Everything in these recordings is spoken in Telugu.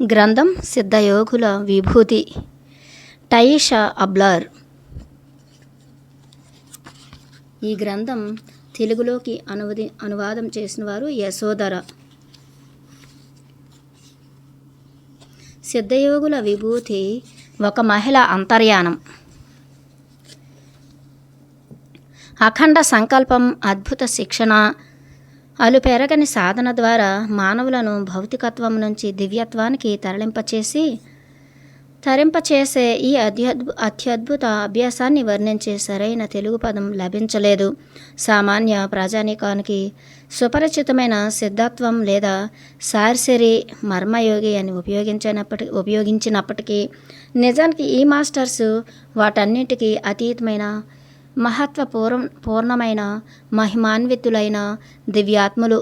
గ్రంథం సిద్ధయోగుల విభూతి. టయిషా అబ్లార్. ఈ గ్రంథం తెలుగులోకి అనువాదం చేసిన వారు యశోధర. సిద్ధయోగుల విభూతి ఒక మహిళ అంతర్యానం. అఖండ సంకల్పం, అద్భుత శిక్షణ, అలుపెరగని సాధన ద్వారా మానవులను భౌతికత్వం నుంచి దివ్యత్వానికి తరింపచేసే ఈ అత్యద్భుత అభ్యాసాన్ని వర్ణించే సరైన తెలుగు పదం లభించలేదు. సామాన్య ప్రజానీకానికి సుపరిచితమైన సిద్ధత్వం లేదా సార్సరీ, మర్మయోగి అని ఉపయోగించినప్పటికీ నిజానికి ఈ మాస్టర్స్ వాటన్నిటికీ అతీతమైన పూర్ణమైన మహిమాన్వితులైన దివ్యాత్ములు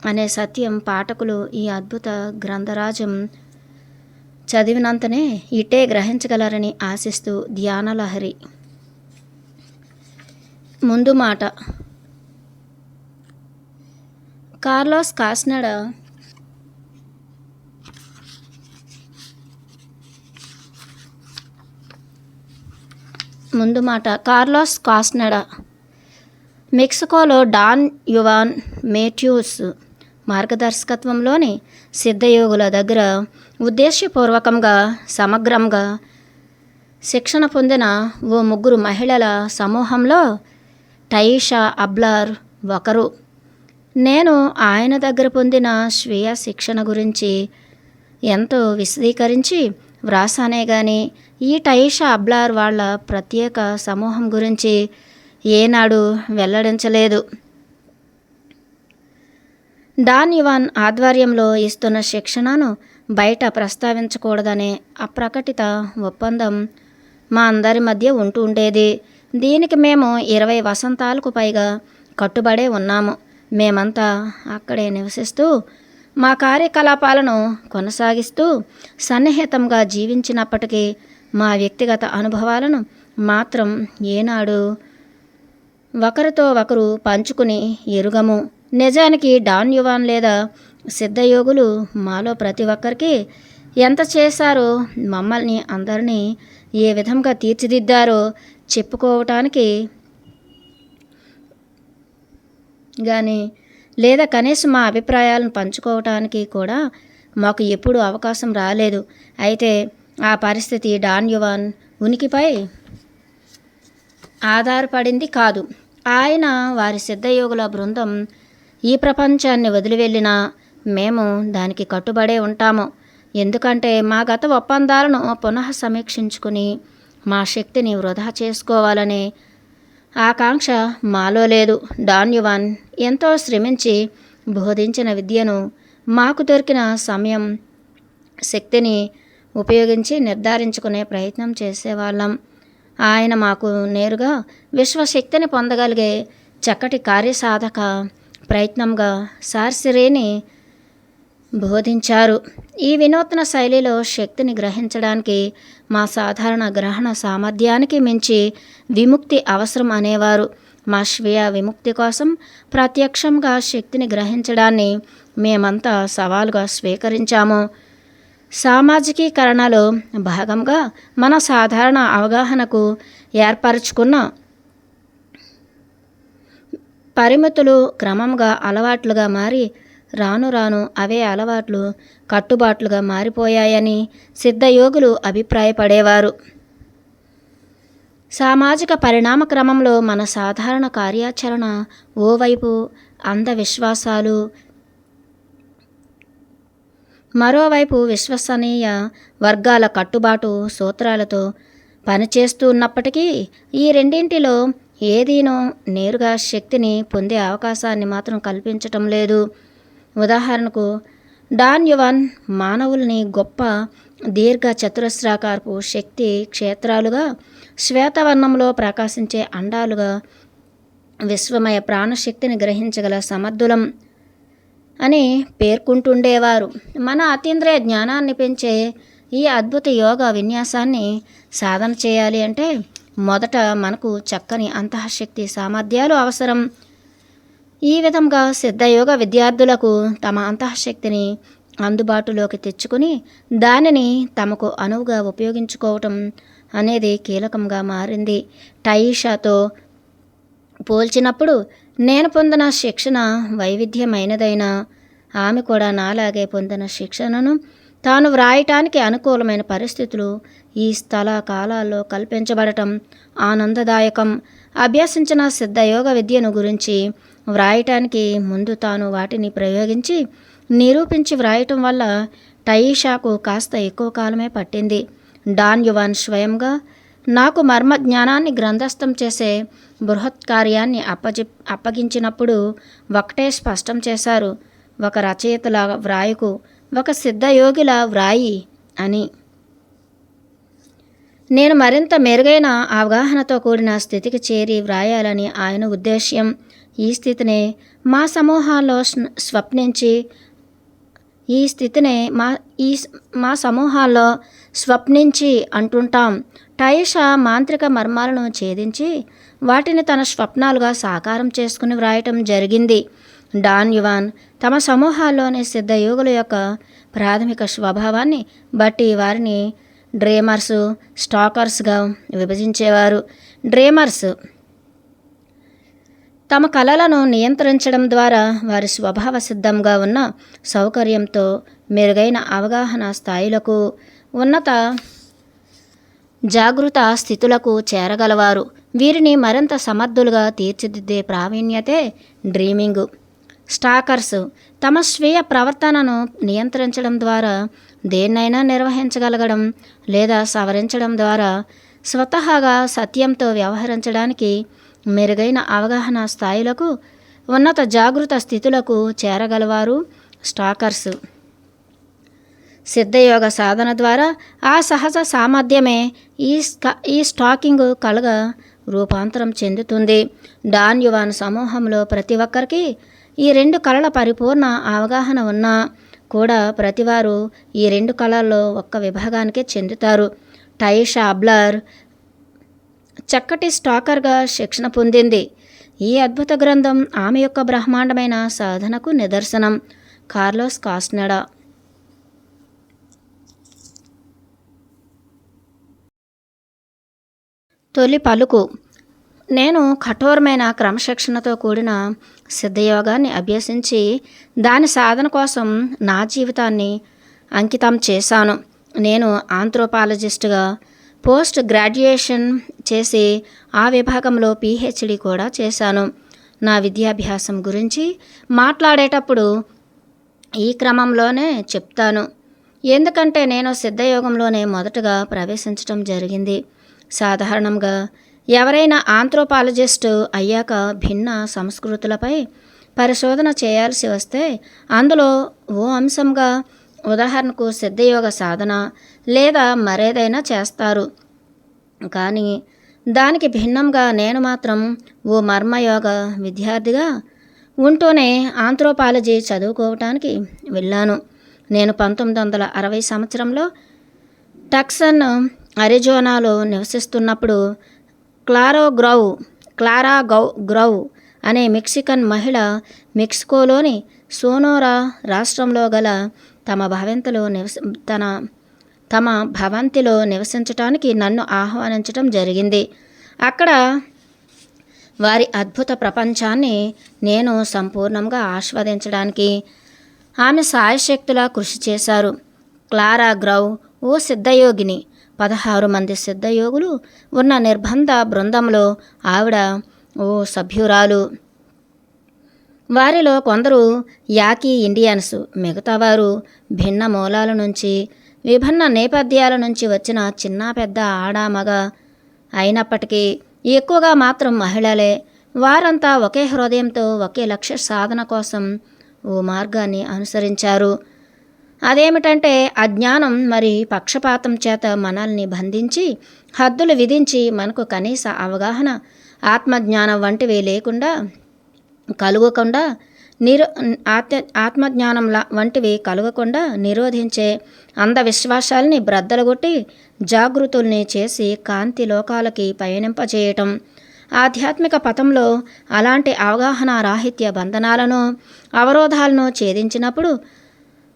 అనే సత్యం పాఠకులు ఈ అద్భుత గ్రంథరాజం చదివినంతనే ఇట్టే గ్రహించగలరని ఆశిస్తూ ధ్యానలహరి. ముందు మాట. కార్లోస్ కాస్నెడా కార్లోస్ కాస్నెడా మెక్సికోలో డాన్ యువాన్ మేథ్యూస్ మార్గదర్శకత్వంలోని సిద్ధయోగుల దగ్గర ఉద్దేశపూర్వకంగా సమగ్రంగా శిక్షణ పొందిన ఓ ముగ్గురు మహిళల సమూహంలో టయిషా అబ్లార్ ఒకరు. నేను ఆయన దగ్గర పొందిన స్వీయ శిక్షణ గురించి ఎంతో విశదీకరించి వ్రాసానే గాని ఈ టయిషా అబ్లార్ వాళ్ళ ప్రత్యేక సమూహం గురించి ఏనాడు వెల్లడించలేదు. డాన్ యువాన్ ఆధ్వర్యంలో ఇస్తున్న శిక్షణను బయట ప్రస్తావించకూడదనే అప్రకటిత ఒప్పందం మా అందరి మధ్య ఉంటూ ఉండేది. దీనికి మేము 20 వసంతాలకు పైగా కట్టుబడే ఉన్నాము. మేమంతా అక్కడే నివసిస్తూ మా కార్యకలాపాలను కొనసాగిస్తూ సన్నిహితంగా జీవించినప్పటికీ మా వ్యక్తిగత అనుభవాలను మాత్రం ఏనాడు ఒకరితో ఒకరు పంచుకుని ఎరుగము. నిజానికి డాన్ యువాన్ లేదా సిద్ధయోగులు మాలో ప్రతి ఒక్కరికి ఎంత చేశారో, మమ్మల్ని అందరినీ ఏ విధంగా తీర్చిదిద్దారో చెప్పుకోవటానికి కానీ లేదా కనీసం మా అభిప్రాయాలను పంచుకోవటానికి కూడా మాకు ఎప్పుడూ అవకాశం రాలేదు. అయితే ఆ పరిస్థితి డాన్ యువాన్ ఉనికిపై ఆధారపడింది కాదు. ఆయన, వారి సిద్ధయోగుల బృందం ఈ ప్రపంచాన్ని వదిలి వెళ్ళినా మేము దానికి కట్టుబడే ఉంటాము. ఎందుకంటే మా గత ఒప్పందాలను పునః సమీక్షించుకుని మా శక్తిని వృధా చేసుకోవాలనే ఆకాంక్ష మాలో లేదు. డాన్ యువాన్ ఎంతో శ్రమించి బోధించిన విద్యను మాకు దొరికిన సమయం, శక్తిని ఉపయోగించి నిర్ధారించుకునే ప్రయత్నం చేసేవాళ్ళం. ఆయన మాకు నేరుగా విశ్వశక్తిని పొందగలిగే చక్కటి కార్యసాధక ప్రయత్నంగా సార్సరీని బోధించారు. ఈ వినూత్న శైలిలో శక్తిని గ్రహించడానికి మా సాధారణ గ్రహణ సామర్థ్యానికి మించి విముక్తి అవసరం అనేవారు. మా స్వీయ విముక్తి కోసం ప్రత్యక్షంగా శక్తిని గ్రహించడాన్ని మేమంతా సవాలుగా స్వీకరించాము. సామాజికీకరణలో భాగంగా మన సాధారణ అవగాహనకు ఏర్పరచుకున్న పరిమితులు క్రమంగా అలవాట్లుగా మారి రాను రాను అవే అలవాట్లు కట్టుబాట్లుగా మారిపోయాయని సిద్ధయోగులు అభిప్రాయపడేవారు. సామాజిక పరిణామ క్రమంలో మన సాధారణ కార్యాచరణ ఓవైపు అంధవిశ్వాసాలు, మరోవైపు విశ్వసనీయ వర్గాల కట్టుబాటు సూత్రాలతో పనిచేస్తూ ఉన్నప్పటికీ ఈ రెండింటిలో ఏదీనో నేరుగా శక్తిని పొందే అవకాశాన్ని మాత్రం కల్పించటం లేదు. ఉదాహరణకు డాన్ యువాన్ మానవుల్ని గొప్ప దీర్ఘ చతురస్రాకారపు శక్తి క్షేత్రాలుగా, శ్వేతవర్ణంలో ప్రకాశించే అండాలుగా, విశ్వమయ ప్రాణశక్తిని గ్రహించగల సమర్థులం అని పేర్కొంటుండేవారు. మన అతీంద్రియ జ్ఞానాన్ని పెంచే ఈ అద్భుత యోగా విన్యాసాన్ని సాధన చేయాలి అంటే మొదట మనకు చక్కని అంతఃశక్తి సామర్థ్యాలు అవసరం. ఈ విధంగా సిద్ధయోగ విద్యార్థులకు తమ అంతఃశక్తిని అందుబాటులోకి తెచ్చుకుని దానిని తమకు అనువుగా ఉపయోగించుకోవటం అనేది కీలకంగా మారింది. టైషాతో పోల్చినప్పుడు నేను పొందిన శిక్షణ వైవిధ్యమైనదైనా ఆమె కూడా నాలాగే పొందిన శిక్షణను తాను వ్రాయటానికి అనుకూలమైన పరిస్థితులు ఈ స్థల కాలాల్లో కల్పించబడటం ఆనందదాయకం. అభ్యసించిన సిద్ధయోగ విద్యను గురించి వ్రాయటానికి ముందు తాను వాటిని ప్రయోగించి నిరూపించి వ్రాయటం వల్ల టైషాకు కాస్త ఎక్కువ కాలమే పట్టింది. డాన్ యువాన్ స్వయంగా నాకు మర్మ జ్ఞానాన్ని గ్రంథస్థం చేసే బృహత్ కార్యాన్ని అప్పగించినప్పుడు ఒకటే స్పష్టం చేశారు: ఒక రచయితల వ్రాయకు, ఒక సిద్ధయోగిలా వ్రాయి అని. నేను మరింత మెరుగైన అవగాహనతో కూడిన స్థితికి చేరి వ్రాయాలని ఆయన ఉద్దేశ్యం. ఈ స్థితినే మా సమూహాల్లో స్వప్నించి ఈ స్థితినే మా సమూహాల్లో స్వప్నించి అంటుంటాం. టైషా మాంత్రిక మర్మాలను ఛేదించి వాటిని తన స్వప్నాలుగా సాకారం చేసుకుని వ్రాయటం జరిగింది. డాన్ యువాన్ తమ సమూహాల్లోని సిద్ధయోగుల యొక్క ప్రాథమిక స్వభావాన్ని బట్టి వారిని డ్రీమర్స్, స్టాకర్స్గా విభజించేవారు. డ్రీమర్స్ తమ కలలను నియంత్రించడం ద్వారా వారి స్వభావ సిద్ధంగా ఉన్న సౌకర్యంతో మెరుగైన అవగాహన స్థాయిలకు, ఉన్నత జాగృత స్థితులకు చేరగలవారు. వీరిని మరింత సమర్థులుగా తీర్చిదిద్దే ప్రావీణ్యతే డ్రీమింగ్. స్టాకర్స్ తమ స్వీయ ప్రవర్తనను నియంత్రించడం ద్వారా దేన్నైనా నిర్వహించగలగడం లేదా సవరించడం ద్వారా స్వతహాగా సత్యంతో వ్యవహరించడానికి మెరుగైన అవగాహన స్థాయిలకు, ఉన్నత జాగృత స్థితులకు చేరగలవారు స్టాకర్స్. సిద్ధయోగ సాధన ద్వారా ఆ సహజ సామర్థ్యమే ఈ స్టాకింగ్ కళగా రూపాంతరం చెందుతుంది. డాన్ యువాన్ సమూహంలో ప్రతి ఒక్కరికి ఈ రెండు కళల పరిపూర్ణ అవగాహన ఉన్నా కూడా ప్రతివారు ఈ రెండు కళల్లో ఒక్క విభాగానికే చెందుతారు. టైషా అబ్లర్ చక్కటి స్టాకర్గా శిక్షణ పొందింది. ఈ అద్భుత గ్రంథం ఆమె యొక్క బ్రహ్మాండమైన సాధనకు నిదర్శనం. కార్లోస్ కాస్నెడా. తొలి పలుకు. నేను కఠోరమైన క్రమశిక్షణతో కూడిన సిద్ధయోగాన్ని అభ్యసించి దాని సాధన కోసం నా జీవితాన్ని అంకితం చేశాను. నేను ఆంథ్రోపాలజిస్ట్గా పోస్ట్ గ్రాడ్యుయేషన్ చేసి ఆ విభాగంలో PhD కూడా చేశాను. నా విద్యాభ్యాసం గురించి మాట్లాడేటప్పుడు ఈ క్రమంలోనే చెప్తాను, ఎందుకంటే నేను సిద్ధయోగంలోనే మొదటగా ప్రవేశించడం జరిగింది. సాధారణంగా ఎవరైనా ఆంథ్రోపాలజిస్ట్ అయ్యాక భిన్న సంస్కృతులపై పరిశోధన చేయాల్సి వస్తే అందులో ఓ అంశంగా ఉదాహరణకు సిద్ధయోగ సాధన లేదా మరేదైనా చేస్తారు. కానీ దానికి భిన్నంగా నేను మాత్రం ఓ మర్మయోగ విద్యార్థిగా ఉంటూనే ఆంథ్రోపాలజీ చదువుకోవటానికి వెళ్ళాను. నేను 1960 సంవత్సరంలో టక్సన్ అరిజోనాలో నివసిస్తున్నప్పుడు క్లారా గ్రౌ అనే మెక్సికన్ మహిళ మెక్సికోలోని సోనోరా రాష్ట్రంలో గల తమ భవంతిలో నివసించటానికి నన్ను ఆహ్వానించటం జరిగింది. అక్కడ వారి అద్భుత ప్రపంచాన్ని నేను సంపూర్ణంగా ఆస్వాదించడానికి ఆమె సాయశక్తులా కృషి చేశారు. క్లారా గ్రౌ ఓ సిద్ధయోగిని. 16 మంది సిద్ధయోగులు ఉన్న నిర్బంధ బృందంలో ఆవిడ ఓ సభ్యురాలు. వారిలో కొందరు యాకీ ఇండియన్స్, మిగతావారు భిన్న మూలాల నుంచి, విభిన్న నేపథ్యాల నుంచి వచ్చిన చిన్న పెద్ద ఆడ మగ అయినప్పటికీ ఎక్కువగా మాత్రం మహిళలే. వారంతా ఒకే హృదయంతో ఒకే లక్ష్య సాధన కోసం ఓ మార్గాన్ని అనుసరించారు. అదేమిటంటే అజ్ఞానం మరి పక్షపాతం చేత మనల్ని బంధించి హద్దులు విధించి మనకు కనీస అవగాహన, ఆత్మజ్ఞానం వంటివి కలుగకుండా నిరోధించే అంధవిశ్వాసాల్ని బ్రద్దలుగొట్టి జాగృతుల్ని చేసి కాంతి లోకాలకి పయనింపజేయటం. ఆధ్యాత్మిక పథంలో అలాంటి అవగాహన రాహిత్య బంధనాలను, అవరోధాలను ఛేదించినప్పుడు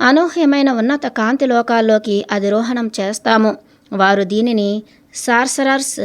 అనూహ్యమైన ఉన్నత కాంతి లోకాల్లోకి అధిరోహణం చేస్తాము. వారు దీనిని సార్సరర్స్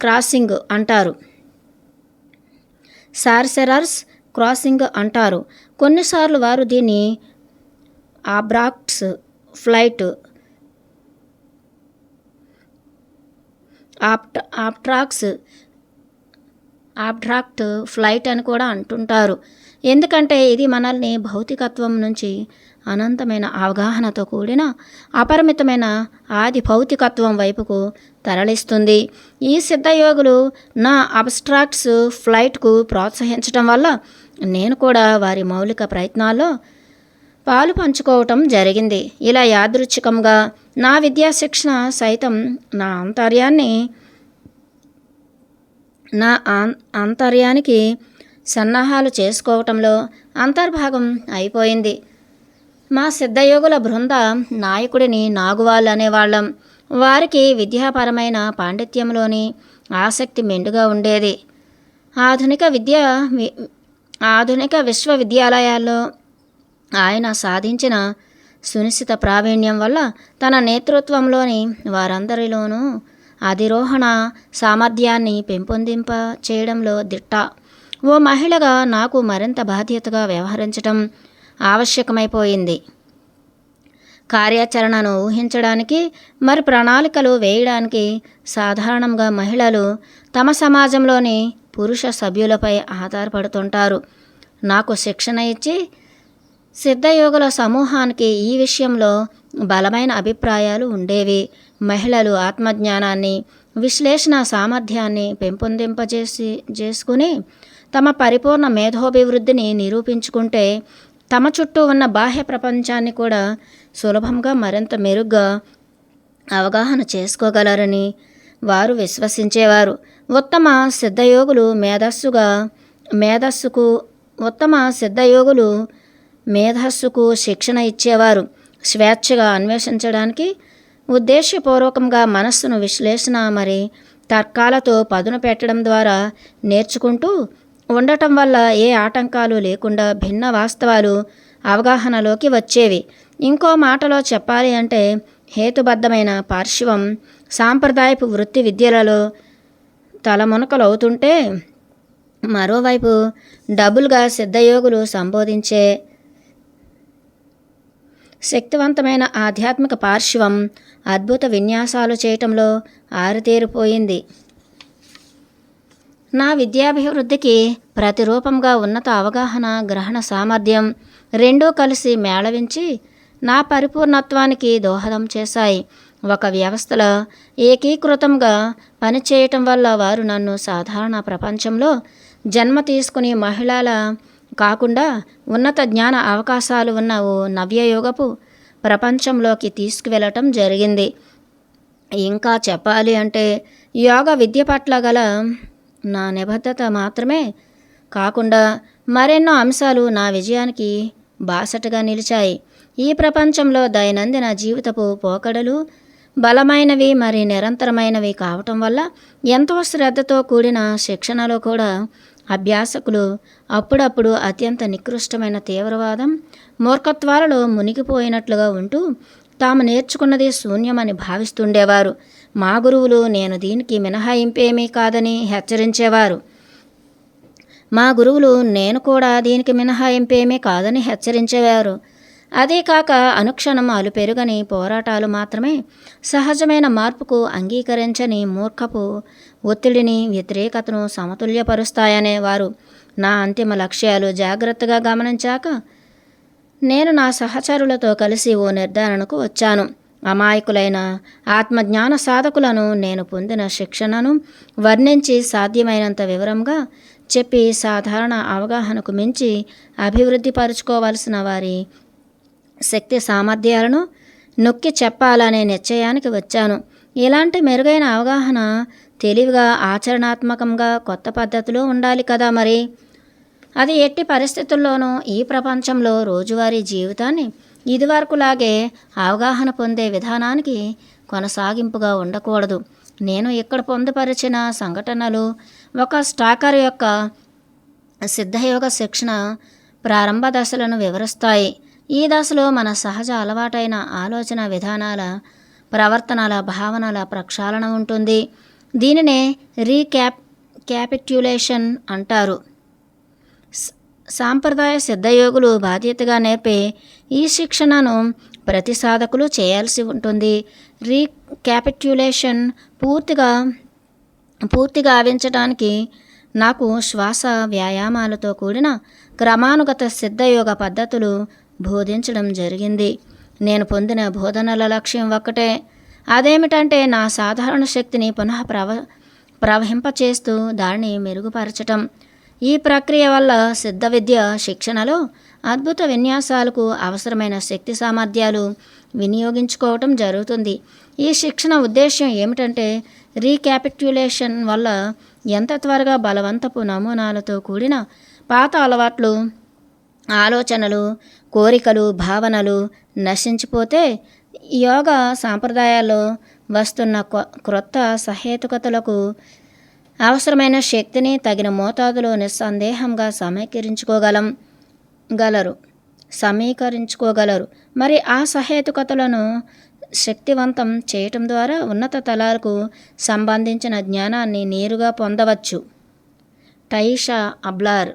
క్రాసింగ్ అంటారు. సార్సరర్స్ క్రాసింగ్ అంటారు. కొన్నిసార్లు వారు దీన్ని ఆబ్రాక్ట్స్ ఫ్లైట్, ఆబ్ట్రాక్ట్ ఫ్లైట్ అని కూడా అంటుంటారు. ఎందుకంటే ఇది మనల్ని భౌతికత్వం నుంచి అనంతమైన అవగాహనతో కూడిన అపరిమితమైన ఆది భౌతికత్వం వైపుకు తరలిస్తుంది. ఈ సిద్ధయోగులు నా అబ్స్ట్రాక్ట్స్ ఫ్లైట్కు ప్రోత్సహించడం వల్ల నేను కూడా వారి మౌలిక ప్రయత్నాల్లో పాలు పంచుకోవటం జరిగింది. ఇలా యాదృచ్ఛికంగా నా విద్యా శిక్షణ సైతం నా ఆంతర్యానికి సన్నాహాలు చేసుకోవటంలో అంతర్భాగం అయిపోయింది. మా సిద్ధయోగుల బృంద నాయకుడిని నాగువాళ్ళు అనేవాళ్ళం. వారికి విద్యాపరమైన పాండిత్యంలోని ఆసక్తి మెండుగా ఉండేది. ఆధునిక విశ్వవిద్యాలయాల్లో ఆయన సాధించిన సునిశ్చిత ప్రావీణ్యం వల్ల తన నేతృత్వంలోని వారందరిలోనూ అధిరోహణ సామర్థ్యాన్ని పెంపొందింప చేయడంలో దిట్ట. ఓ మహిళగా నాకు మరింత బాధ్యతగా వ్యవహరించడం ఆవశ్యకమైపోయింది. కార్యాచరణను ఊహించడానికి, మరి ప్రణాళికలు వేయడానికి సాధారణంగా మహిళలు తమ సమాజంలోని పురుష సభ్యులపై ఆధారపడుతుంటారు. నాకు శిక్షణ ఇచ్చి సిద్ధయోగుల సమూహానికి ఈ విషయంలో బలమైన అభిప్రాయాలు ఉండేవి. మహిళలు ఆత్మజ్ఞానాన్ని, విశ్లేషణ సామర్థ్యాన్ని చేసుకుని తమ పరిపూర్ణ మేధోభివృద్ధిని నిరూపించుకుంటే తమ చుట్టూ ఉన్న బాహ్య ప్రపంచాన్ని కూడా సులభంగా మరింత మెరుగ్గా అవగాహన చేసుకోగలరని వారు విశ్వసించేవారు. ఉత్తమ సిద్ధయోగులు మేధస్సుకు శిక్షణ ఇచ్చేవారు. స్వేచ్ఛగా అన్వేషించడానికి, ఉద్దేశపూర్వకంగా మనస్సును విశ్లేషణ మరి తర్కాలతో పదును పెట్టడం ద్వారా నేర్చుకుంటూ ఉండటం వల్ల ఏ ఆటంకాలు లేకుండా భిన్న వాస్తవాలు అవగాహనలోకి వచ్చేవి. ఇంకో మాటలో చెప్పాలి అంటే హేతుబద్ధమైన పార్శ్వం సాంప్రదాయపు వృత్తి విద్యలలో తలమునకలవుతుంటే, మరోవైపు డబుల్గా సిద్ధయోగులు సంబోధించే శక్తివంతమైన ఆధ్యాత్మిక పార్శ్వం అద్భుత విన్యాసాలు చేయటంలో ఆరితేరిపోయింది. నా విద్యాభివృద్ధికి ప్రతిరూపంగా ఉన్నత అవగాహన, గ్రహణ సామర్థ్యం రెండూ కలిసి మేళవించి నా పరిపూర్ణత్వానికి దోహదం చేశాయి. ఒక వ్యవస్థలో ఏకీకృతంగా పనిచేయటం వల్ల వారు నన్ను సాధారణ ప్రపంచంలో జన్మ తీసుకుని మహిళల కాకుండా ఉన్నత జ్ఞాన అవకాశాలు ఉన్న ఓ నవ్యయుగపు ప్రపంచంలోకి తీసుకువెళ్ళటం జరిగింది. ఇంకా చెప్పాలి అంటే యోగ విద్య పట్ల గల నా నిబద్ధత మాత్రమే కాకుండా మరెన్నో అంశాలు నా విజయానికి బాసటగా నిలిచాయి. ఈ ప్రపంచంలో దైనందిన జీవితపు పోకడలు బలమైనవి మరి నిరంతరమైనవి కావటం వల్ల ఎంతో శ్రద్ధతో కూడిన శిక్షణలో కూడా అభ్యాసకులు అప్పుడప్పుడు అత్యంత నికృష్టమైన తీవ్రవాదం, మూర్ఖత్వాలలో మునిగిపోయినట్లుగా ఉంటూ తాము నేర్చుకున్నది శూన్యమని భావిస్తుండేవారు. మా గురువులు నేను దీనికి మినహాయింపేమీ కాదని హెచ్చరించేవారు. అదే కాక అనుక్షణం అలుపెరుగని పోరాటాలు మాత్రమే సహజమైన మార్పుకు అంగీకరించని మూర్ఖపు ఒత్తిడిని, వ్యతిరేకతను సమతుల్యపరుస్తాయనేవారు. నా అంతిమ లక్ష్యాలు జాగ్రత్తగా గమనించాక నేను నా సహచరులతో కలిసి ఓ నిర్ధారణకు వచ్చాను. అమాయకులైన ఆత్మజ్ఞాన సాధకులను నేను పొందిన శిక్షణను వర్ణించి సాధ్యమైనంత వివరంగా చెప్పి సాధారణ అవగాహనకు మించి అభివృద్ధి పరుచుకోవలసిన వారి శక్తి సామర్థ్యాలను నొక్కి చెప్పాలనే నిశ్చయానికి వచ్చాను. ఇలాంటి మెరుగైన అవగాహన తెలివిగా, ఆచరణాత్మకంగా, కొత్త పద్ధతిలో ఉండాలి కదా మరి. అది ఎట్టి పరిస్థితుల్లోనూ ఈ ప్రపంచంలో రోజువారీ జీవితాన్ని ఇదివరకులాగే అవగాహన పొందే విధానానికి కొనసాగింపుగా ఉండకూడదు. నేను ఇక్కడ పొందుపరిచిన సంఘటనలు ఒక స్టాకర్ యొక్క సిద్ధయోగ శిక్షణ ప్రారంభ దశలను వివరిస్తాయి. ఈ దశలో మన సహజ అలవాటైన ఆలోచన విధానాల, ప్రవర్తనల, భావనల ప్రక్షాళన ఉంటుంది. దీనినే క్యాపిట్యులేషన్ అంటారు. సాంప్రదాయ సిద్ధయోగులు బాధ్యతగా నేర్పే ఈ శిక్షణను ప్రతి సాధకులు చేయాల్సి ఉంటుంది. రీక్యాపిట్యులేషన్ పూర్తిగా గావించడానికి నాకు శ్వాస వ్యాయామాలతో కూడిన క్రమానుగత సిద్ధయోగ పద్ధతులు బోధించడం జరిగింది. నేను పొందిన బోధనల లక్ష్యం ఒక్కటే. అదేమిటంటే నా సాధారణ శక్తిని ప్రవహింపచేస్తూ దానిని మెరుగుపరచటం. ఈ ప్రక్రియ వల్ల సిద్ధ విద్య శిక్షణలో అద్భుత విన్యాసాలకు అవసరమైన శక్తి సామర్థ్యాలు వినియోగించుకోవటం జరుగుతుంది. ఈ శిక్షణ ఉద్దేశ్యం ఏమిటంటే రీక్యాపిట్యులేషన్ వల్ల ఎంత త్వరగా బలవంతపు నమూనాలతో కూడిన పాత అలవాట్లు, ఆలోచనలు, కోరికలు, భావనలు నశించిపోతే యోగా సాంప్రదాయాల్లో వస్తున్న క్రొత్త సహేతుకతలకు అవసరమైన శక్తిని తగిన మోతాదులో నిస్సందేహంగా సమీకరించుకోగలరు. మరి ఆ సహేతుకతలను శక్తివంతం చేయటం ద్వారా ఉన్నత తలాలకు సంబంధించిన జ్ఞానాన్ని నేరుగా పొందవచ్చు. టైషా అబ్లార్.